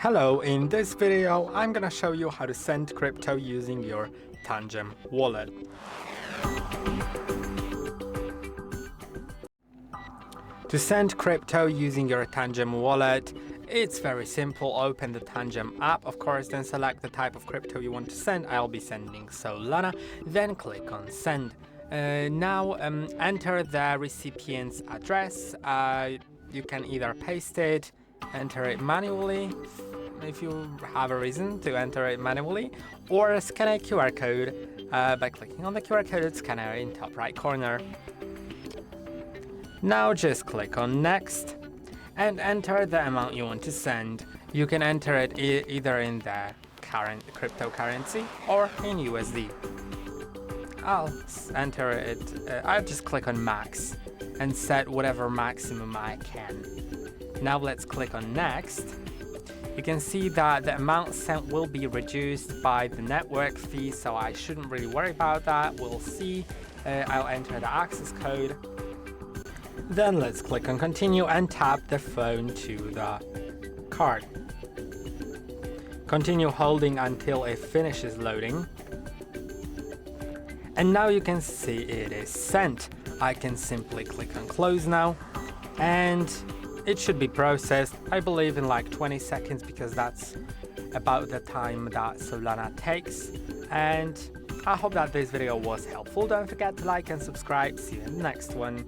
Hello, in this video I'm gonna show you how to send crypto using your TANGEM wallet. To send crypto using your TANGEM wallet, it's very simple. Open the TANGEM app, of course, then select the type of crypto you want to send. I'll be sending Solana, then click on send. Now enter the recipient's address. You can either paste it, enter it manually if you have a reason to enter it manually, or scan a QR code by clicking on the QR code scanner in top right corner. Now just click on next and enter the amount you want to send. You can enter it either in the current cryptocurrency or in USD. I'll enter it, I'll just click on max and set whatever maximum I can. Now let's click on next. You can see that the amount sent will be reduced by the network fee, so I shouldn't really worry about that. We'll see. I'll enter the access code. Then let's click on continue and tap the phone to the card. Continue holding until it finishes loading. And now you can see it is sent. I can simply click on close now, and it should be processed, I believe, in like 20 seconds, because that's about the time that Solana takes. And I hope that this video was helpful. Don't forget to like and subscribe. See you in the next one.